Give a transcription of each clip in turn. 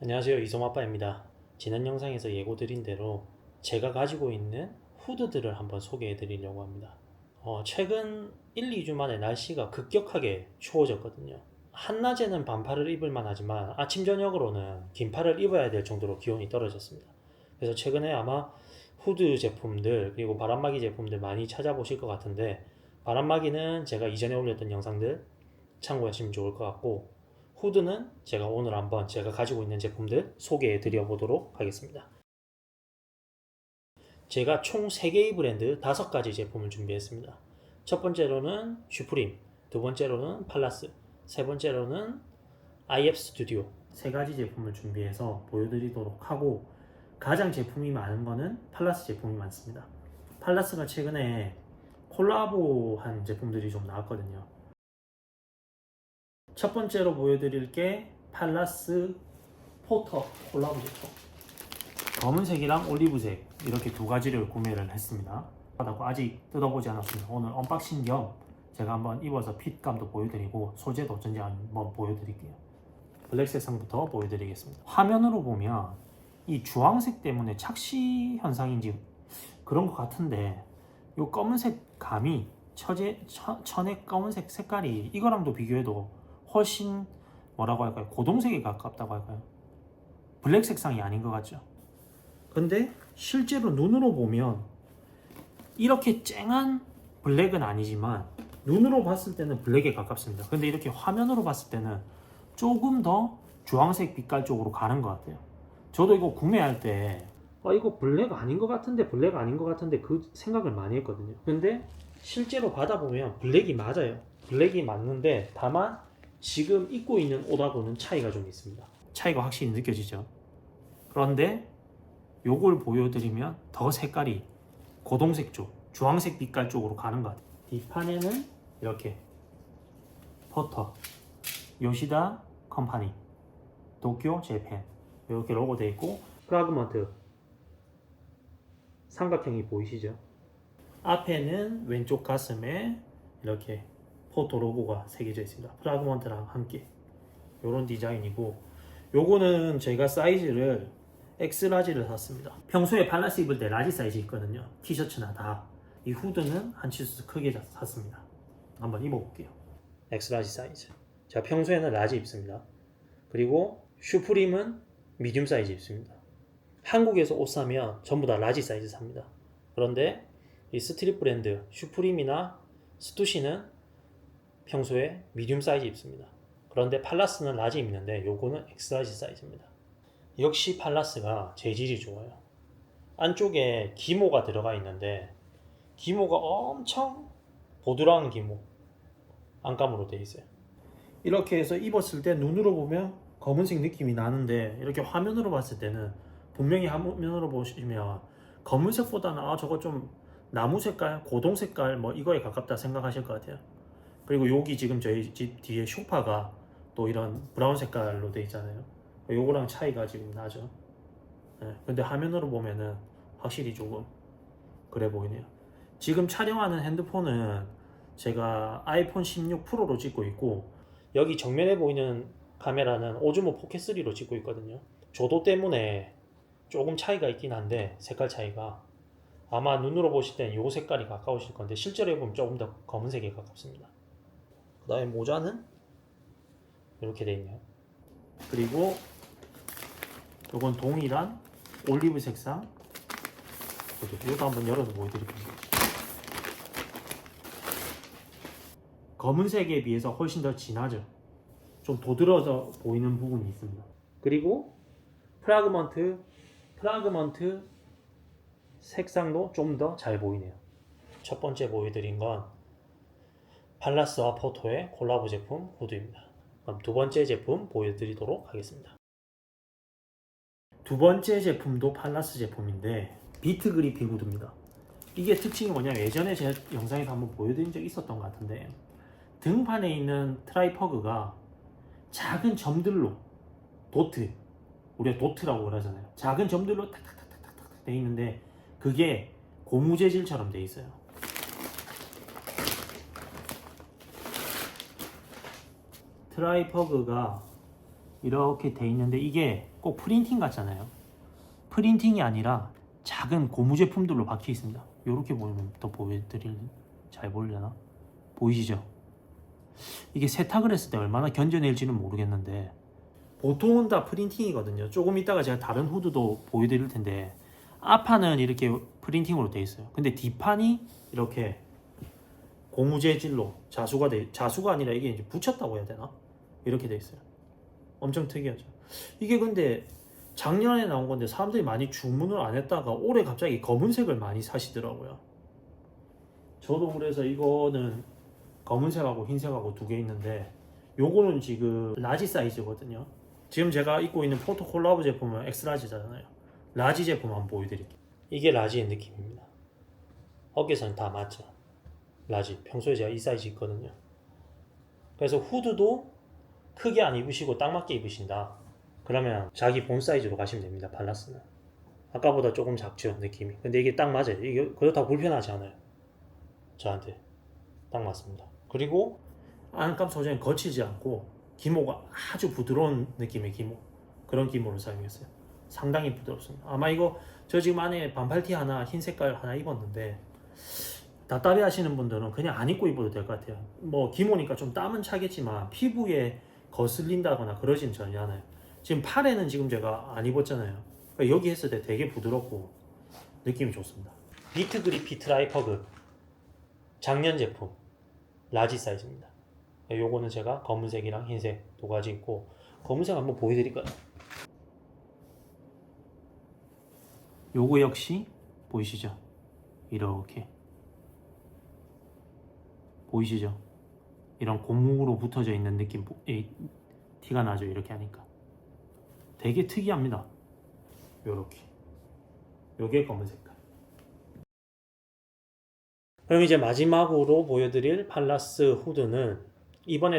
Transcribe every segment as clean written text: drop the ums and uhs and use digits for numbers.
안녕하세요, 이솜아빠입니다. 지난 영상에서 예고드린 대로 제가 가지고 있는 후드들을 한번 소개해 드리려고 합니다. 최근 1, 2주 만에 날씨가 급격하게 추워졌거든요. 한낮에는 반팔을 입을 만하지만 아침 저녁으로는 긴팔을 입어야 될 정도로 기온이 떨어졌습니다. 그래서 최근에 아마 후드 제품들 그리고 바람막이 제품들 많이 찾아보실 것 같은데, 바람막이는 제가 이전에 올렸던 영상들 참고하시면 좋을 것 같고, 후드는 제가 오늘 한번 제가 가지고 있는 제품들 소개해 드려 보도록 하겠습니다. 제가 총 3개의 브랜드 5가지 제품을 준비했습니다. 첫 번째로는 슈프림, 두 번째로는 팔라스, 세 번째로는 IF 스튜디오, 3가지 제품을 준비해서 보여드리도록 하고, 가장 제품이 많은 거는 팔라스 제품이 많습니다. 팔라스가 최근에 콜라보한 제품들이 좀 나왔거든요. 첫 번째로 보여드릴 게 팔라스 포터 콜라보 제품. 검은색이랑 올리브색 이렇게 두 가지를 구매를 했습니다. 아직 뜯어보지 않았습니다. 오늘 언박싱 겸 제가 한번 입어서 핏감도 보여드리고 소재도 어쩐지 한번 보여드릴게요. 블랙 색상부터 보여드리겠습니다. 화면으로 보면 이 주황색 때문에 착시 현상인지 그런 것 같은데, 이 검은색 감이 천의 검은색 색깔이 이거랑도 비교해도 훨씬 뭐라고 할까요? 고동색에 가깝다고 할까요? 블랙 색상이 아닌 것 같죠? 근데 실제로 눈으로 보면 이렇게 쨍한 블랙은 아니지만 눈으로 봤을 때는 블랙에 가깝습니다. 근데 이렇게 화면으로 봤을 때는 조금 더 주황색 빛깔 쪽으로 가는 것 같아요. 저도 이거 구매할 때 이거 블랙 아닌 것 같은데 블랙 아닌 것 같은데 그 생각을 많이 했거든요. 근데 실제로 받아보면 블랙이 맞아요. 블랙이 맞는데 다만 지금 입고 있는 옷하고는 차이가 좀 있습니다. 차이가 확실히 느껴지죠. 그런데 요걸 보여드리면 더 색깔이 고동색 쪽, 주황색 빛깔 쪽으로 가는 것 같아요. 뒷판에는 이렇게 포터, 요시다 컴퍼니, 도쿄 재팬 이렇게 로고 되어 있고, 프라그먼트 삼각형이 보이시죠? 앞에는 왼쪽 가슴에 이렇게 포토 로고가 새겨져 있습니다. 프라그먼트랑 함께 이런 디자인이고, 요거는 제가 사이즈를 X라지를 샀습니다. 평소에 팔라스 입을 때 라지 사이즈 있거든요. 티셔츠나 다. 이 후드는 한 치수 크게 샀습니다. 한번 입어볼게요. X라지 사이즈. 제가 평소에는 라지 입습니다. 그리고 슈프림은 미디움 사이즈 입습니다. 한국에서 옷 사면 전부 다 라지 사이즈 삽니다. 그런데 이 스트릿 브랜드 슈프림이나 스투시는 평소에 미디움 사이즈 입습니다. 그런데 팔라스는 라지 입는데 요거는 엑스라지 사이즈입니다. 역시 팔라스가 재질이 좋아요. 안쪽에 기모가 들어가 있는데 기모가 엄청 보드라운 기모, 안감으로 되어 있어요. 이렇게 해서 입었을 때 눈으로 보면 검은색 느낌이 나는데, 이렇게 화면으로 봤을 때는 분명히 화면으로 보시면 검은색보다는 저거 좀 나무 색깔, 고동 색깔 뭐 이거에 가깝다 생각하실 것 같아요. 그리고 여기 지금 저희 집 뒤에 쇼파가 또 이런 브라운 색깔로 되어 있잖아요. 요거랑 차이가 지금 나죠. 네, 근데 화면으로 보면은 확실히 조금 그래 보이네요. 지금 촬영하는 핸드폰은 제가 아이폰 16 프로로 찍고 있고, 여기 정면에 보이는 카메라는 오즈모 포켓3로 찍고 있거든요. 조도 때문에 조금 차이가 있긴 한데, 색깔 차이가 아마 눈으로 보실 때는 요 색깔이 가까우실 건데 실제로 해보면 조금 더 검은색에 가깝습니다. 그 다음에 모자는 이렇게 되어 있네요. 그리고 이건 동일한 올리브 색상. 이것도 한번 열어서 보여드릴게요. 검은색에 비해서 훨씬 더 진하죠. 좀 도드러져 보이는 부분이 있습니다. 그리고 프라그먼트 색상도 좀 더 잘 보이네요. 첫 번째 보여드린 건 팔라스와 포토의 콜라보 제품 후드입니다. 그럼 두 번째 제품 보여드리도록 하겠습니다. 두 번째 제품도 팔라스 제품인데 비트 그리핑 후드입니다. 이게 특징이 뭐냐면, 예전에 제 영상에서 한번 보여드린 적이 있었던 것 같은데, 등판에 있는 트라이퍼그가 작은 점들로 도트, 우리가 도트라고 그러잖아요. 작은 점들로 탁탁탁탁탁 돼 있는데 그게 고무 재질처럼 돼 있어요. 트라이퍼그가 이렇게 돼 있는데 이게 꼭 프린팅 같잖아요. 프린팅이 아니라 작은 고무 제품들로 박혀 있습니다. 이렇게 보면 더 잘 보이려나? 보이시죠? 이게 세탁을 했을 때 얼마나 견뎌낼지는 모르겠는데 보통은 다 프린팅이거든요. 조금 이따가 제가 다른 후드도 보여드릴 텐데 앞판은 이렇게 프린팅으로 돼 있어요. 근데 뒷판이 이렇게 고무 재질로 자수가 아니라 이게 이제 붙였다고 해야 되나? 이렇게 돼 있어요. 엄청 특이하죠. 이게 근데 작년에 나온 건데 사람들이 많이 주문을 안 했다가 올해 갑자기 검은색을 많이 사시더라고요. 저도 그래서 이거는 검은색하고 흰색하고 두 개 있는데 요거는 지금 라지 사이즈거든요. 지금 제가 입고 있는 포토 콜라보 제품은 엑스라지잖아요. 라지 제품 한번 보여드릴게요. 이게 라지의 느낌입니다. 어깨선 다 맞죠? 라지. 평소에 제가 이 사이즈 있거든요. 그래서 후드도 크게 안 입으시고 딱 맞게 입으신다. 그러면 자기 본 사이즈로 가시면 됩니다. 팔라스는. 아까보다 조금 작죠, 느낌이. 근데 이게 딱 맞아요. 이게 그렇다고 불편하지 않아요. 저한테 딱 맞습니다. 그리고 안감 소재는 거치지 않고 기모가 아주 부드러운 느낌의 기모, 그런 기모를 사용했어요. 상당히 부드럽습니다. 아마 이거 저 지금 안에 반팔티 하나 흰 색깔 하나 입었는데 답답해 하시는 분들은 그냥 안 입고 입어도 될 것 같아요. 뭐 기모니까 좀 땀은 차겠지만 피부에 거슬린다거나 그러진 전혀 않아요. 지금 팔에는 지금 제가 안 입었잖아요. 그러니까 여기 했을 때 되게 부드럽고 느낌이 좋습니다. 비트 그리피 트라이퍼그 작년 제품 라지 사이즈입니다. 요거는 제가 검은색이랑 흰색 두 가지 있고, 검은색 한번 보여드릴까요? 요거 역시 보이시죠? 이렇게 보이시죠? 이런 고무로 붙어져 있는 느낌 티가 나죠? 이렇게 하니까 되게 특이합니다. 요렇게 요게 검은 색깔. 그럼 이제 마지막으로 보여드릴 팔라스 후드는 이번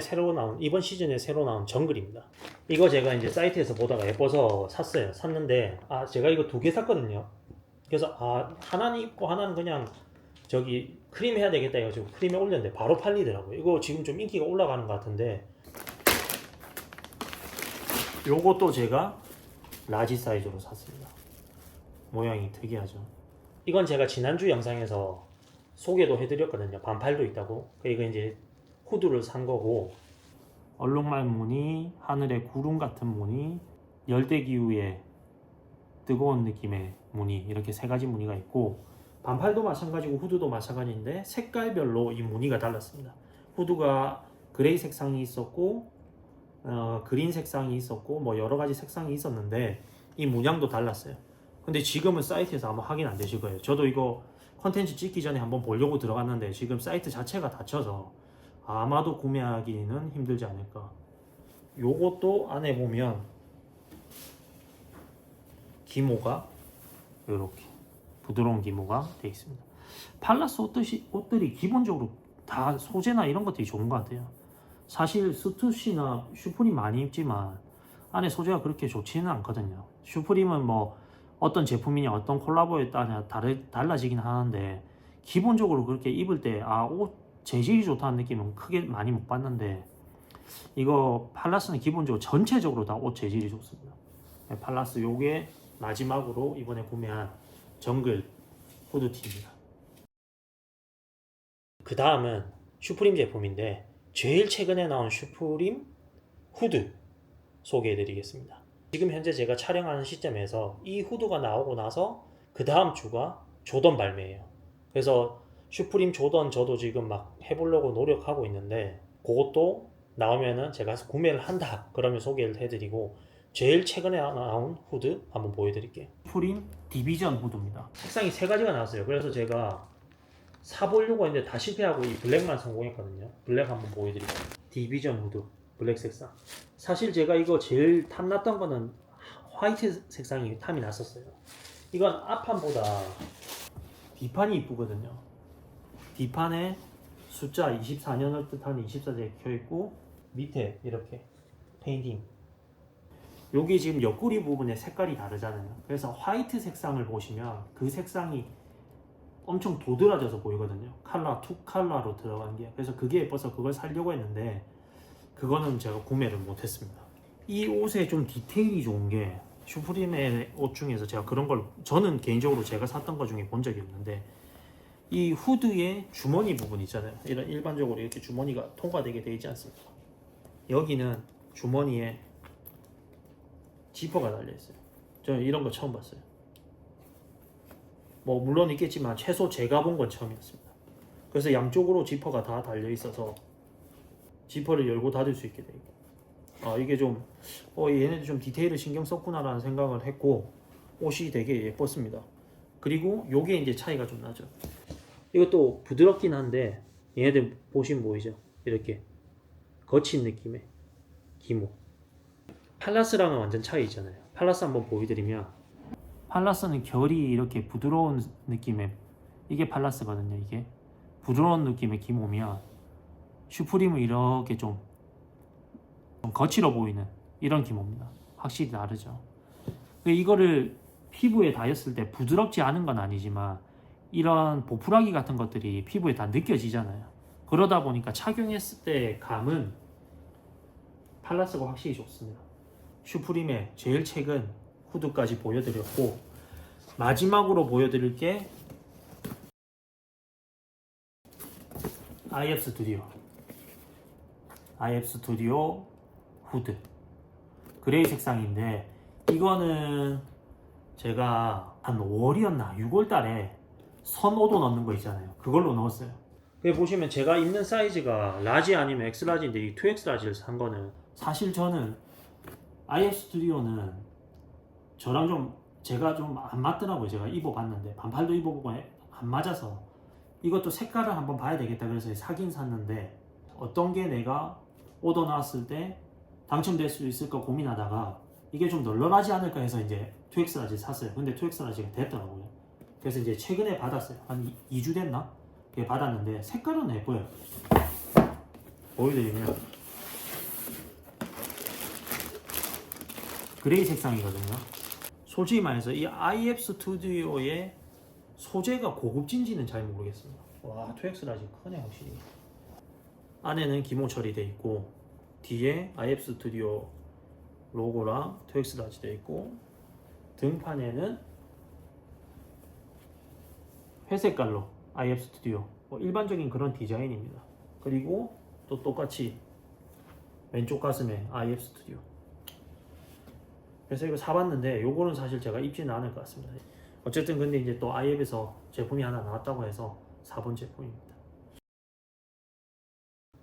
시즌에 새로 나온 정글입니다. 이거 제가 이제 사이트에서 보다가 예뻐서 샀어요. 샀는데 제가 이거 두 개 샀거든요. 그래서 하나는 입고 하나는 그냥 저기 크림 해야 되겠다 해가지고 크림에 올렸는데 바로 팔리더라고요. 이거 지금 좀 인기가 올라가는 것 같은데, 요것도 제가 라지 사이즈로 샀습니다. 모양이 특이하죠. 이건 제가 지난주 영상에서 소개도 해드렸거든요. 반팔도 있다고. 이거 이제 후드를 산 거고, 얼룩말 무늬, 하늘의 구름 같은 무늬, 열대기후의 뜨거운 느낌의 무늬, 이렇게 세 가지 무늬가 있고, 반팔도 마찬가지고 후드도 마찬가지인데 색깔별로 이 무늬가 달랐습니다. 후드가 그레이 색상이 있었고 그린 색상이 있었고 뭐 여러 가지 색상이 있었는데 이 문양도 달랐어요. 근데 지금은 사이트에서 아마 확인 안 되실 거예요. 저도 이거 컨텐츠 찍기 전에 한번 보려고 들어갔는데 지금 사이트 자체가 닫혀서 아마도 구매하기는 힘들지 않을까. 요것도 안에 보면 기모가 이렇게 부드러운 기모가 되어 있습니다. 팔라스 옷들이 기본적으로 다 소재나 이런 것들이 좋은 것 같아요. 사실 스투시나 슈프림 많이 입지만 안에 소재가 그렇게 좋지는 않거든요. 슈프림은 뭐 어떤 제품이냐 어떤 콜라보에 따라 달라지긴 하는데 기본적으로 그렇게 입을 때 옷 재질이 좋다는 느낌은 크게 많이 못 받는데, 이거 팔라스는 기본적으로 전체적으로 다 옷 재질이 좋습니다. 팔라스 요게 마지막으로 이번에 구매한 정글 후드티입니다. 그 다음은 슈프림 제품인데 제일 최근에 나온 슈프림 후드 소개해 드리겠습니다. 지금 현재 제가 촬영하는 시점에서 이 후드가 나오고 나서 그 다음 주가 조던 발매예요. 그래서 슈프림 조던 저도 지금 막 해보려고 노력하고 있는데, 그것도 나오면은 제가 구매를 한다 그러면 소개를 해드리고, 제일 최근에 나온 후드 한번 보여드릴게요. 슈프림 디비전 후드입니다. 색상이 세 가지가 나왔어요. 그래서 제가 사보려고 했는데 다 실패하고 이 블랙만 성공했거든요. 블랙 한번 보여드릴게요. 디비전 후드 블랙 색상. 사실 제가 이거 제일 탐났던 거는 화이트 색상이 탐이 났었어요. 이건 앞판보다 뒷판이 이쁘거든요. 뒷판에 숫자 24년을 뜻하는 24제 켜있고 밑에 이렇게 페인팅. 여기 지금 옆구리 부분에 색깔이 다르잖아요. 그래서 화이트 색상을 보시면 그 색상이 엄청 도드라져서 보이거든요. 컬러, 투 컬러로 들어간 게. 그래서 그게 예뻐서 그걸 사려고 했는데 그거는 제가 구매를 못했습니다. 이 옷에 좀 디테일이 좋은 게 슈프림의 옷 중에서 제가 그런 걸 저는 개인적으로 제가 샀던 것 중에 본 적이 없는데 이 후드의 주머니 부분 있잖아요. 이런 일반적으로 이렇게 주머니가 통과되게 되어 있지 않습니까? 여기는 주머니에 지퍼가 달려 있어요. 저는 이런 거 처음 봤어요. 뭐 물론 있겠지만 최소 제가 본 건 처음이었습니다. 그래서 양쪽으로 지퍼가 다 달려 있어서 지퍼를 열고 닫을 수 있게 돼 있고, 이게 좀 얘네들 좀 디테일을 신경 썼구나라는 생각을 했고 옷이 되게 예뻤습니다. 그리고 요게 이제 차이가 좀 나죠. 이것도 부드럽긴 한데 얘네들 보시면 보이죠? 이렇게 거친 느낌의 기모. 팔라스랑은 완전 차이 있잖아요. 팔라스 한번 보여드리면 팔라스는 결이 이렇게 부드러운 느낌의, 이게 팔라스거든요. 이게 부드러운 느낌의 기모면 슈프림은 이렇게 좀 거칠어 보이는 이런 기모입니다. 확실히 다르죠. 이거를 피부에 닿았을 때 부드럽지 않은 건 아니지만 이런 보풀하기 같은 것들이 피부에 다 느껴지잖아요. 그러다 보니까 착용했을 때 감은 팔라스가 확실히 좋습니다. 슈프림의 제일 최근 후드까지 보여드렸고, 마지막으로 보여드릴 게 IF 스튜디오 후드 그레이 색상인데, 이거는 제가 한 5월이었나 6월 달에 선오도 넣는 거 있잖아요. 그걸로 넣었어요. 여기 보시면 제가 입는 사이즈가 라지 아니면 엑스라지인데 이 2X 라지를 산 거는, 사실 저는 IF 스튜디오는 저랑 좀 제가 좀 안 맞더라고요. 제가 입어봤는데 반팔도 입어보고 안 맞아서 이것도 색깔을 한번 봐야 되겠다 그래서 사긴 샀는데, 어떤 게 내가 오더 나왔을 때 당첨될 수 있을까 고민하다가 이게 좀 널널하지 않을까 해서 이제 2X 라지 샀어요. 근데 2X 라지가 됐더라고요. 그래서 이제 최근에 받았어요. 한 2주 됐나? 그게 받았는데 색깔은 예뻐요. 보여드리면 그레이 색상이거든요. 솔직히 말해서 이 IF 스튜디오의 소재가 고급진지는 잘 모르겠습니다. 와, 2X 라지 크네 확실히. 안에는 기모 처리돼 있고 뒤에 IF 스튜디오 로고랑 2X 라지 돼 있고, 등판에는 회색깔로 IF 스튜디오, 일반적인 그런 디자인입니다. 그리고 또 똑같이 왼쪽 가슴에 IF 스튜디오. 그래서 이거 사봤는데 요거는 사실 제가 입지는 않을 것 같습니다. 어쨌든 근데 이제 또 IF에서 제품이 하나 나왔다고 해서 사본 제품입니다.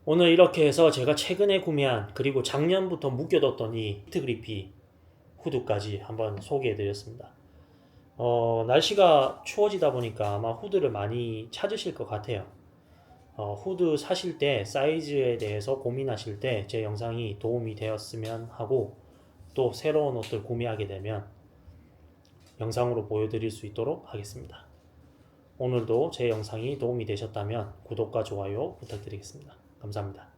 오늘 이렇게 해서 제가 최근에 구매한, 그리고 작년부터 묶여뒀던 이 히트 그리피 후드까지 한번 소개해드렸습니다. 날씨가 추워지다 보니까 아마 후드를 많이 찾으실 것 같아요. 후드 사실 때 사이즈에 대해서 고민하실 때 제 영상이 도움이 되었으면 하고, 또 새로운 옷들 구매하게 되면 영상으로 보여드릴 수 있도록 하겠습니다. 오늘도 제 영상이 도움이 되셨다면 구독과 좋아요 부탁드리겠습니다. 감사합니다.